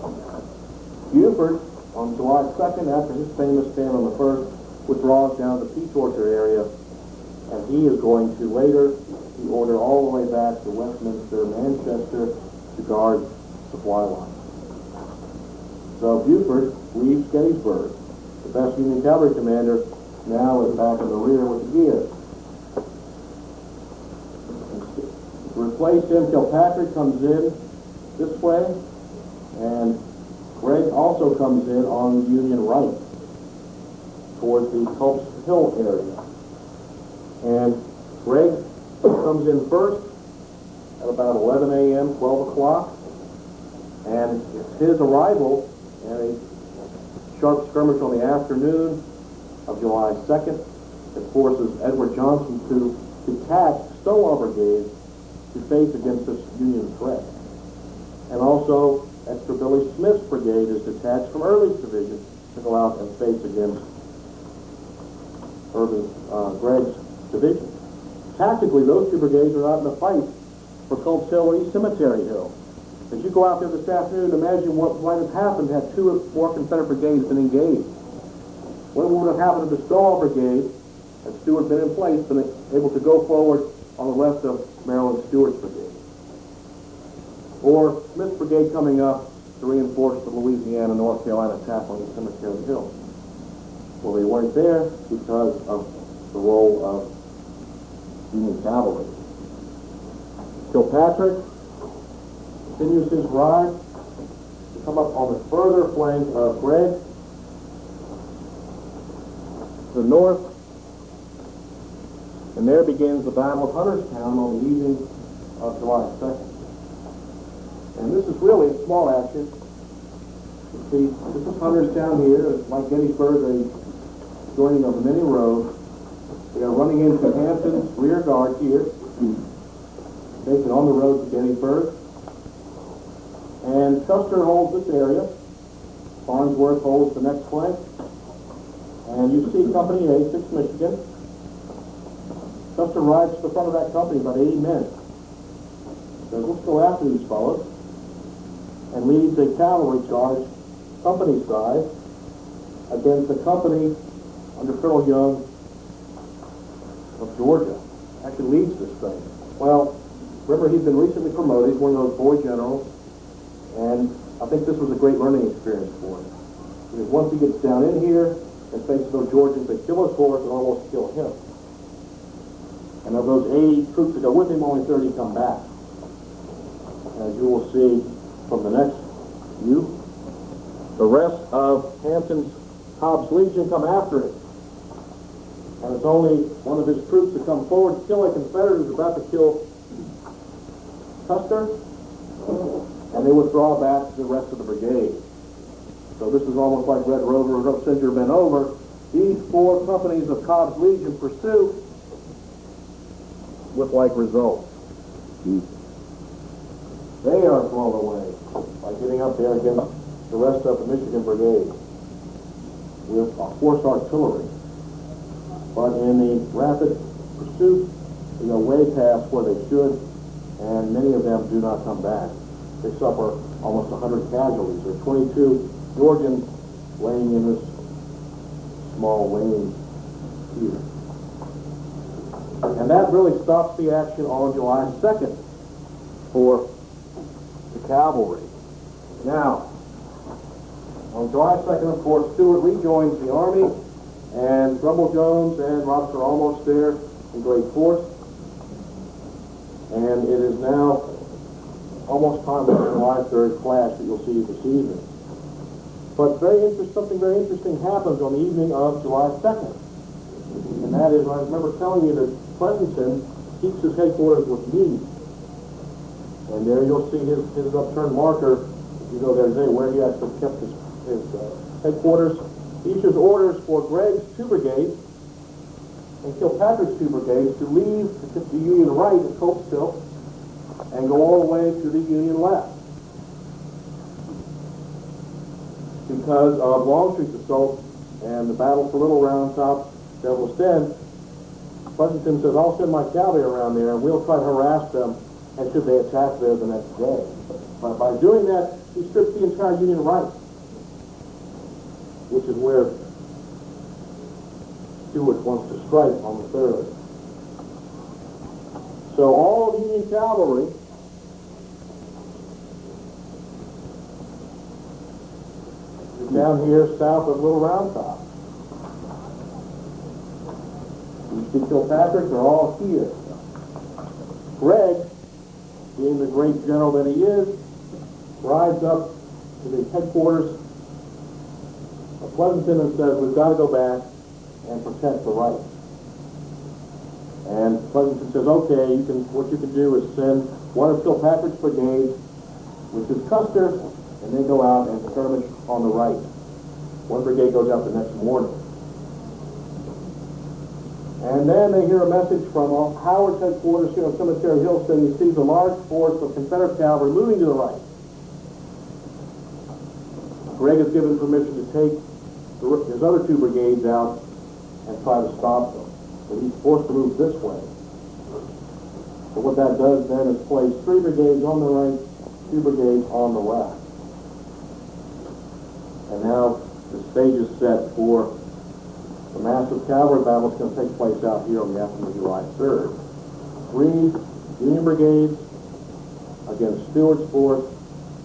Buford, on July 2nd, after his famous stand on the 1st, withdraws down to the Peach Orchard area, and he is going to later order all the way back to Westminster, Manchester, to guard supply lines. So Buford leaves Gettysburg. The The best Union cavalry commander now is back in the rear with the gear. To replace him, Kilpatrick comes in this way, and Gregg also comes in on the Union right towards the Culp's Hill area. And Gregg comes in first at about 11 a.m., 12 o'clock, and it's his arrival and a sharp skirmish on the afternoon of July 2nd that forces Edward Johnson to detach Stonewall Brigade to face against this Union threat. And also, Extra Billy Smith's brigade is detached from Early's division to go out and face against Gregg's division. Tactically, those two brigades are not in a fight for Culp's Hill or East Cemetery Hill. As you go out there this afternoon, imagine what might have happened had two or more Confederate brigades been engaged. What would have happened to the Stonewall Brigade had Stuart been in place, been able to go forward on the left of Maryland Stewart's brigade? Or Smith's brigade coming up to reinforce the Louisiana, North Carolina attack on East Cemetery Hill. Well, they weren't there because of the role of Union cavalry. Kilpatrick continues his ride to come up on the further flank of Gregg to the north, and there begins the Battle of Hunterstown on the evening of July 2nd. And this is really a small action. You see, this is Hunterstown here. It's like Gettysburg, a joining of many roads. They are running into Hampton's rear guard here, taken on the road to Gettysburg. And Custer holds this area. Farnsworth holds the next flank. And you see Company A, 6th Michigan. Custer rides to the front of that company, about 80 men. Says, let's go after these fellows. And leads a cavalry charge, company side, against the company under Colonel Young of Georgia. Actually leads this thing. Well, remember, he's been recently promoted. He's one of those boy generals. And I think this was a great learning experience for him. Because once he gets down in here and faces those Georgians, they kill his horse and almost kill him. And of those 80 troops that go with him, only 30 come back. As you will see from the next view, the rest of Hampton's Cobb's Legion come after it. And it's only one of his troops to come forward to kill a Confederate who's about to kill Custer, and they withdraw back to the rest of the brigade. So this is almost like Red Rover or No Cinder Been Over. These four companies of Cobb's Legion pursue with like results. They are blown away by getting up there against the rest of the Michigan Brigade with horse artillery. But in the rapid pursuit, they go way past where they should, and many of them do not come back. They suffer almost 100 casualties. There are 22 Georgians laying in this small lane here. And that really stops the action on July 2nd for the cavalry. Now, on July 2nd, of course, Stuart rejoins the army, and Grumble Jones and Roberts are almost there in great force. And it is now almost time for the July 3rd clash that you'll see this evening. But something very interesting happens on the evening of July 2nd. And that is, I remember telling you that Pleasanton keeps his headquarters with Meade. And there you'll see his upturned marker, if you go there today, where he actually kept his headquarters. He issues orders for Gregg's 2 brigades and Kilpatrick's 2 brigades to leave the Union right at Culp's Hill and go all the way to the Union left. Because of Longstreet's assault and the battle for Little Round Top, Devil's Den, Pleasanton says, I'll send my cavalry around there and we'll try to harass them and should they attack there the next day. But by doing that, he strips the entire Union right, which is where Stuart wants to strike on the 3rd. So all of the Union cavalry is down here south of Little Round Top. See Kilpatrick, they're all here. Gregg, being the great general that he is, rides up to the headquarters of Pleasanton and says, we've got to go back and protect the right. And Pleasanton says, okay, what you can do is send one of Kilpatrick's brigades, which is Custer, and they go out and skirmish on the right. One brigade goes out the next morning. And then they hear a message from Howard's headquarters here on Cemetery Hill saying he sees a large force of Confederate cavalry moving to the right. Gregg is given permission to take his other two brigades out and try to stop them. But he's forced to move this way. So what that does then is place 3 brigades on the right, 2 brigades on the left. And now the stage is set for the massive cavalry battle that's going to take place out here on the afternoon of July 3rd. 3 Union brigades against Stewart's force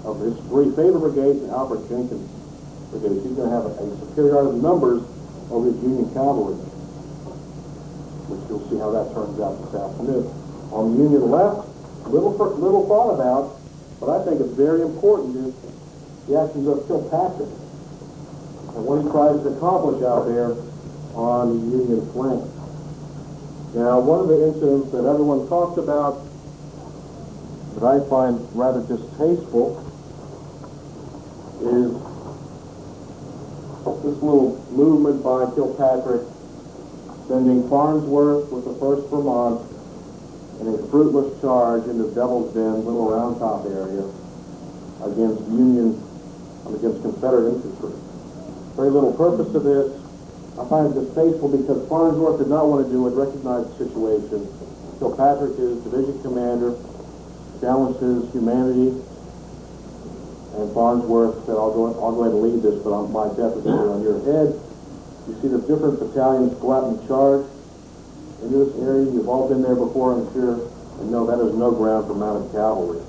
of his 3 favorite brigades and Albert Jenkins' brigades. He's going to have a superiority of numbers over his Union cavalry, which you'll see how that turns out this afternoon. On the Union left, little thought about, but I think it's very important, is the actions of Kilpatrick and what he tries to accomplish out there on the Union flank. Now, one of the incidents that everyone talks about that I find rather distasteful is this little movement by Kilpatrick sending Farnsworth with the 1st Vermont in a fruitless charge into Devil's Den, Little Round Top area against Confederate infantry. Very little purpose to this. I find it distasteful because Farnsworth did not want to do it, recognize the situation. Kilpatrick is division commander, challenged his humanity, and Farnsworth said, I'll go ahead and lead this, but my death is here on your head. You see the different battalions go out and charge into this area. You've all been there before, I'm sure, and know that is no ground for mounted cavalry.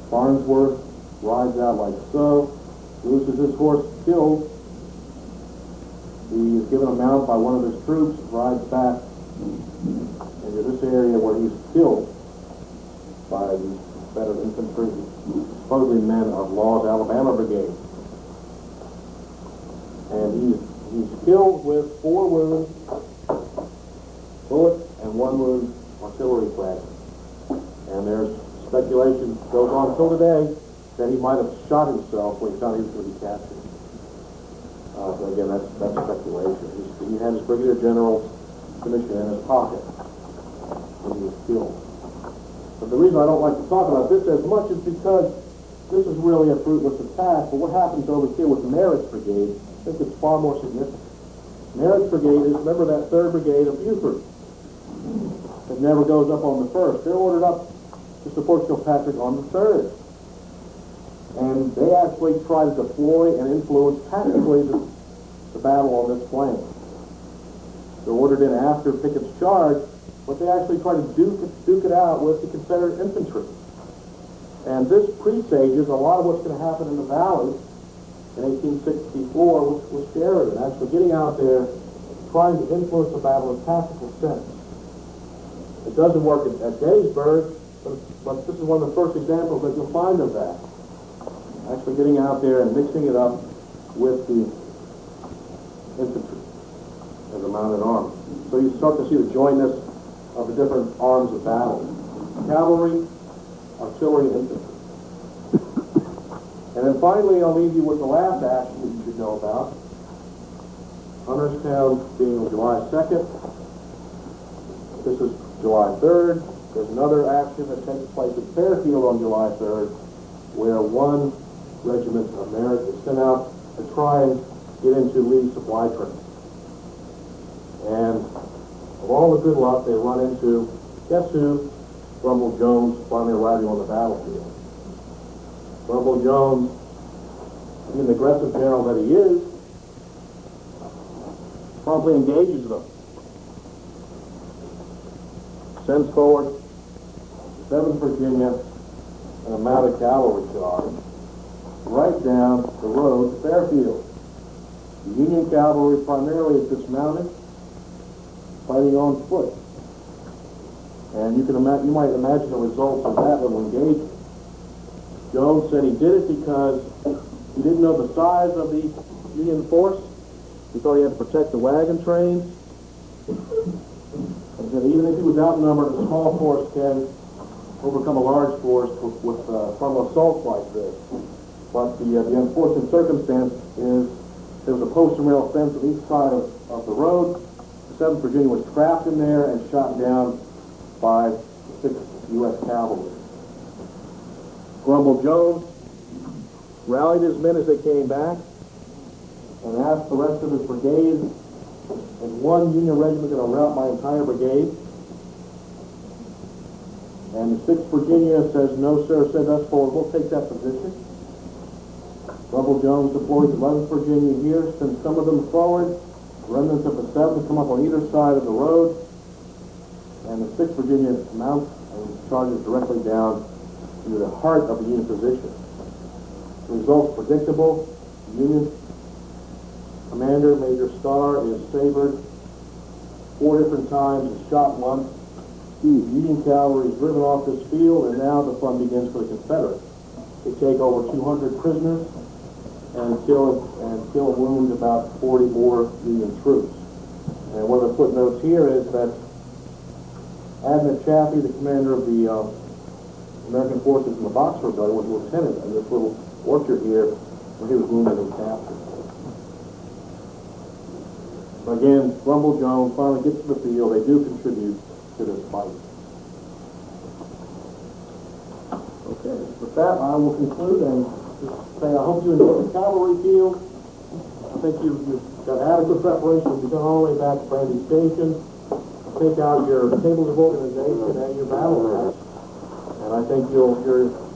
Farnsworth rides out like so, loses his horse, killed. He is given a mount by one of his troops, rides back into this area where he's killed by the Confederate infantry, supposedly men of Law's Alabama Brigade. And he's killed with 4 wounds, bullet, and 1 wound, artillery fragment. And there's speculation, goes on until today, that he might have shot himself when he thought he was going to be captured. So again, that's speculation. He had his brigadier general's commission in his pocket when he was killed. But the reason I don't like to talk about this as much is because this is really a fruitless attack. But what happens over here with Merritt's brigade, I think it's far more significant. Merritt's brigade is, remember that 3rd Brigade of Buford that never goes up on the 1st. They're ordered up to support Kilpatrick on the 3rd. And they actually try to deploy and influence tactically the battle on this flank. They're ordered in after Pickett's charge, but they actually try to duke it out with the Confederate infantry. And this presages a lot of what's going to happen in the valley in 1864 with Sheridan, actually getting out there, trying to influence the battle in a tactical sense. It doesn't work at Gettysburg, but this is one of the first examples that you'll find of that. Actually getting out there and mixing it up with the infantry as a mounted army. So you start to see the jointness of the different arms of battle. Cavalry, artillery, and infantry. And then finally, I'll leave you with the last action that you should know about. Hunterstown being on July 2nd. This is July 3rd. There's another action that takes place at Fairfield on July 3rd, where 1 regiment of Merritt is sent out to try and get into Lee's supply train. And of all the good luck, they run into, guess who? Rumble Jones finally arriving on the battlefield. Rumble Jones, being the aggressive general that he is, promptly engages them. Sends forward 7th Virginia and a mounted cavalry charge right down the road to Fairfield. The Union cavalry primarily is dismounted, fighting on foot. And you might imagine the results of that little engagement. Jones said he did it because he didn't know the size of the Union force. He thought he had to protect the wagon trains. And said even if he was outnumbered, a small force can overcome a large force with frontal assaults like this. But the unfortunate circumstance is there was a post and rail fence on each side of the road. The 7th Virginia was trapped in there and shot down by 6 U.S. cavalry. Grumble Jones rallied his men as they came back and asked the rest of his brigade, is one Union regiment going to rout my entire brigade? And the 6th Virginia says, no, sir, send us forward. We'll take that position. Grumble Jones deploys the 11th Virginia here, sends some of them forward. Remnants of the 7th come up on either side of the road. And the 6th Virginia mounts and charges directly down into the heart of the Union position. The results predictable. Union commander, Major Starr, is sabered 4 different times and shot once. The Union cavalry is driven off this field, and now the fun begins for the Confederates. They take over 200 prisoners and kill and wound about 40 more Union troops. And one of the footnotes here is that Admiral Chaffee, the commander of the American forces in the Boxer Rebellion, was a lieutenant in this little orchard here where he was wounded and captured. But again, Grumble Jones finally gets to the field. They do contribute to this fight. Okay, with that, I will conclude and just say I hope you enjoyed the cavalry field. I think you've got adequate preparation to be done all the way back to Brandy Station. Take out your tables of organization and your battle maps. And I think your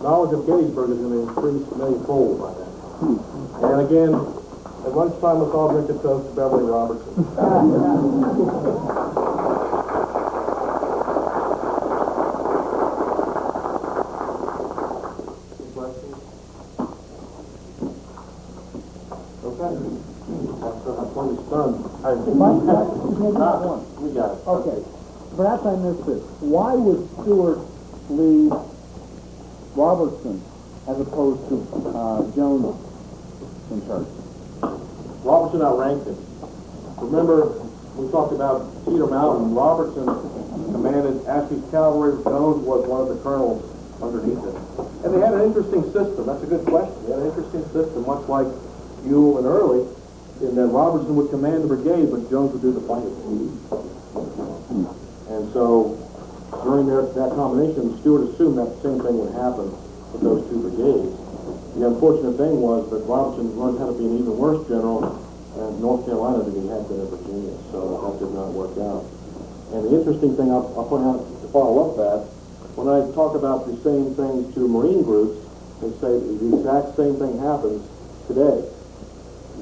knowledge of Gettysburg is going to increase many-fold by that. And again, at lunchtime, let's all drink a toast to Beverly Robertson. Any questions? Okay. That's one is done. We got it. Okay. Perhaps I missed this. Why would Stuart leave Robertson as opposed to Jones in charge? Robertson outranked him. Remember, we talked about Cedar Mountain. Robertson commanded Ashby's cavalry. Jones was one of the colonels underneath him. And they had an interesting system. That's a good question. They had an interesting system, much like Ewell and Early, in that Robertson would command the brigade, but Jones would do the fighting. And so, during that combination, Stuart assumed that the same thing would happen with those 2 brigades. The unfortunate thing was that Robertson learned how to be an even worse general in North Carolina than he had been in Virginia, so that did not work out. And the interesting thing I'll point out to follow up that, when I talk about the same things to Marine groups, they say the exact same thing happens today.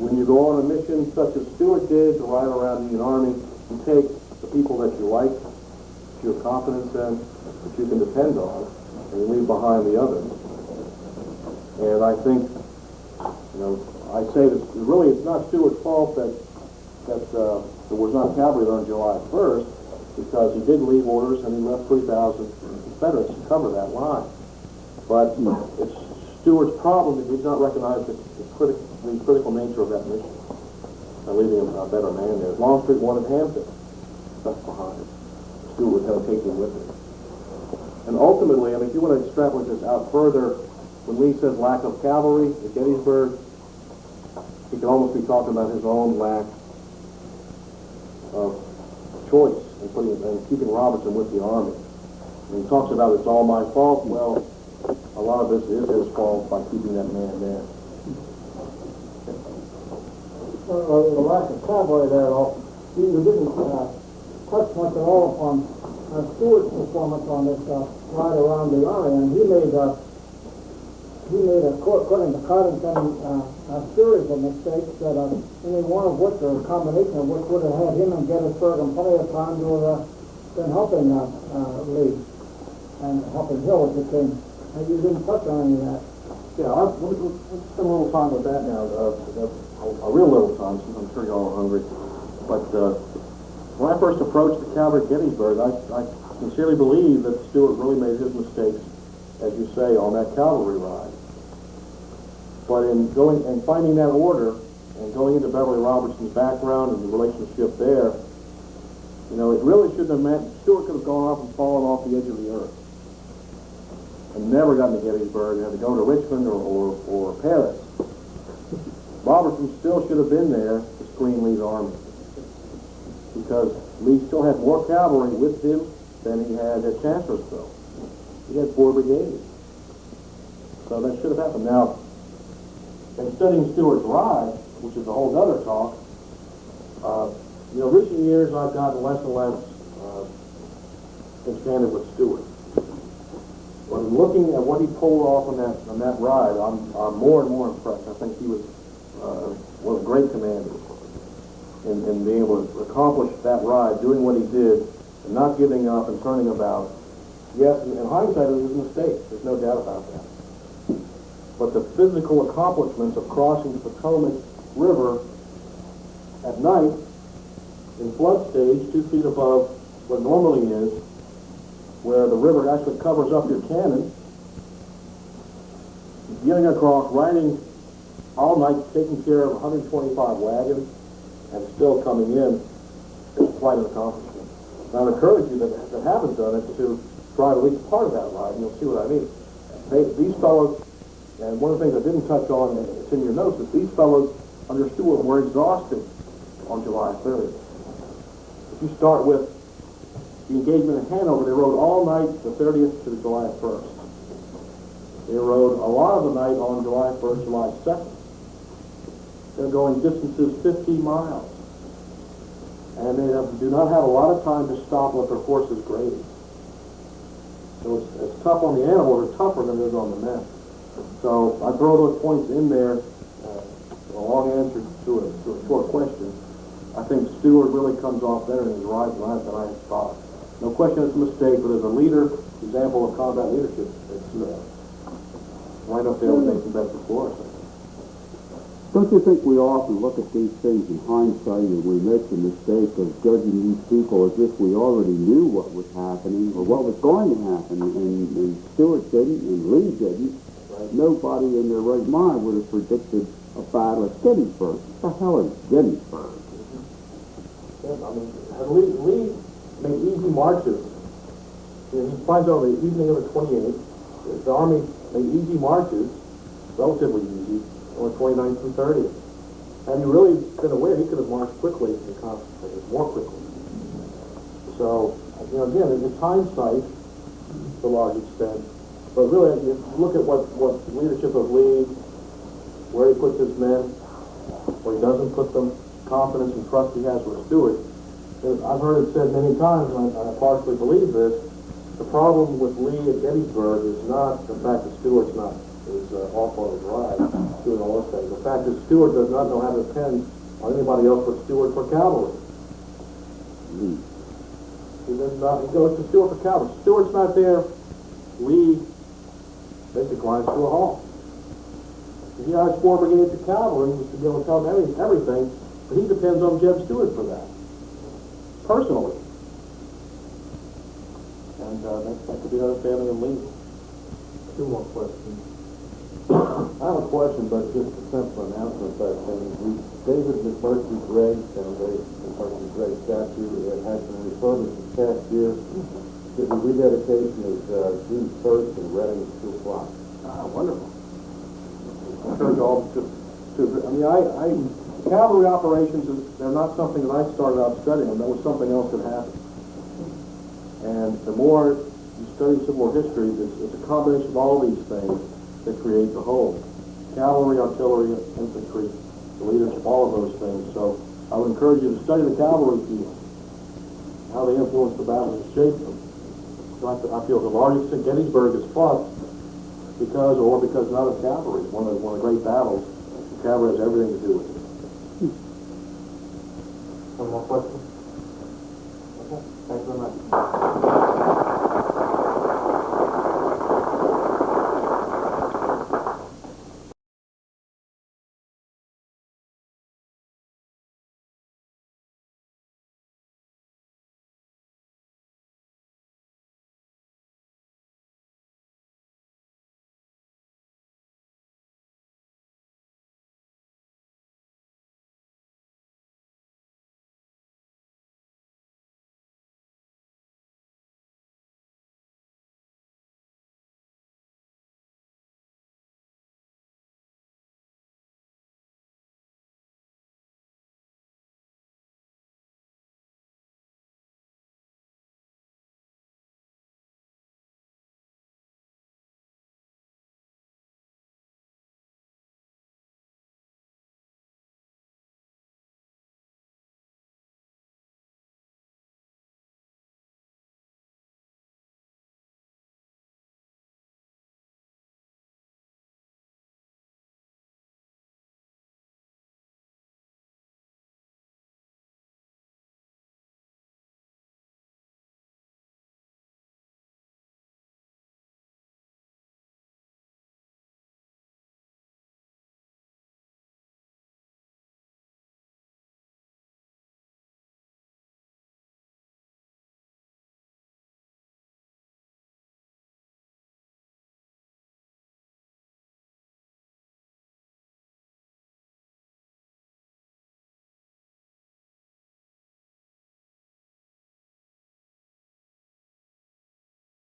When you go on a mission such as Stuart did to ride around the Union Army, you take the people that you like, that you have confidence in, that you can depend on, and you leave behind the others. And I think, I say that really it's not Stuart's fault that there was not cavalry there on July 1st, because he did leave orders and he left 3,000 Confederates to cover that line. But it's Stuart's problem that he did not recognize the critical nature of that mission and leaving a better man there. Longstreet wanted Hampton left behind. Stuart was going to take him with him. And ultimately, if you want to extrapolate this out further, when Lee says lack of cavalry at Gettysburg, he could almost be talking about his own lack of choice and keeping Robertson with the army. And he talks about it's all my fault. Well, a lot of this is his fault by keeping that man there. The lack of cavalry there, though, you didn't touch much at all upon Stuart's performance on this ride around the army, and he made according to Cottington, a series of mistakes that any one of which, or a combination of which, would have had him in Gettysburg and plenty of time to have been helping Lee and helping Hill as it came. And you didn't touch on any of that. Yeah, let's spend a little time with that now, a real little time, since I'm sure you're all hungry. But when I first approached the cavalry at Gettysburg, I sincerely believe that Stuart really made his mistakes, as you say, on that cavalry ride. But in going and finding that order and going into Beverly Robertson's background and the relationship there, you know, it really shouldn't have meant Stuart could have gone off and fallen off the edge of the earth and never gotten to Gettysburg and had to go to Richmond or Paris. Robertson still should have been there to screen Lee's army, because Lee still had more cavalry with him than he had at Chancellorsville. He had 4 brigades. So that should have happened. Now, in studying Stuart's ride, which is a whole other talk, you know, recent years I've gotten less and less enchanted with Stuart. But in looking at what he pulled off on that ride, I'm more and more impressed. I think he was one of the great commanders in being able to accomplish that ride, doing what he did, and not giving up and turning about. Yes, in hindsight, it was a mistake. There's no doubt about that. But the physical accomplishments of crossing the Potomac River at night in flood stage, 2 feet above what normally is, where the river actually covers up your cannon, getting across, riding all night, taking care of 125 wagons, and still coming in is quite an accomplishment. And I would encourage you that haven't done it to try at least part of that ride, and you'll see what I mean. These fellows, and one of the things I didn't touch on, it's in your notes, is these fellows under Stuart were exhausted on July 3rd. If you start with the engagement in Hanover, they rode all night the 30th to July 1st. They rode a lot of the night on July 1st, July 2nd. They're going distances 50 miles. And they do not have a lot of time to stop and let their horses graze. So it's tough on the animals, they're tougher than it is on the men. So I throw those points in there, a long answer to a short question. I think Stuart really comes off better in his ride than I thought. No question it's a mistake, but as a leader, example of combat leadership, it's right up there with Nathan Bedford Forrest. Don't you think we often look at these things in hindsight and we make the mistake of judging these people as if we already knew what was happening or what was going to happen, and Stuart didn't and Lee didn't. Right. Nobody in their right mind would have predicted a battle at Gettysburg. What the hell is Gettysburg? Yeah, I mean, Lee made easy marches. You know, he finds out the evening of the 28th, the army made easy marches, relatively easy, on the 29th and 30th. Had he really been aware, he could have marched quickly and concentrated more quickly. So, you know, again, it's hindsight to a large extent. But really, if you look at what leadership of Lee, where he puts his men, where he doesn't put them, confidence and trust he has with Stuart. I've heard it said many times, and I partially believe this, the problem with Lee at Gettysburg is not the fact that Stuart's not off on his ride, doing all those things. The fact that Stuart does not know how to depend on anybody else but Stuart for cavalry. He goes to Stuart for cavalry. Stuart's not there. Lee basically grinds to a halt. He has 4 brigades of cavalry to be able to tell him everything, but he depends on Jeb Stuart for that, personally. And that could be another family in Lee. 2 more questions. I have a question, but just a simple announcement that David McMurtry Gray Foundation, McMurtry Gray statue, it has been refurbished this past year. The rededication is June 1st in Reading at 2 o'clock. Wonderful. I encourage all to cavalry operations, they're not something that I started out studying. That was something else that happened. And the more you study civil history, it's a combination of all these things that create the whole. Cavalry, artillery, infantry, the leadership, all of those things. So I would encourage you to study the cavalry field, how they influence the battles and shape them. So I feel to a large extent Gettysburg is fought because not of cavalry. One of the great battles. The cavalry has everything to do with it. One more question? Okay. Thanks very much.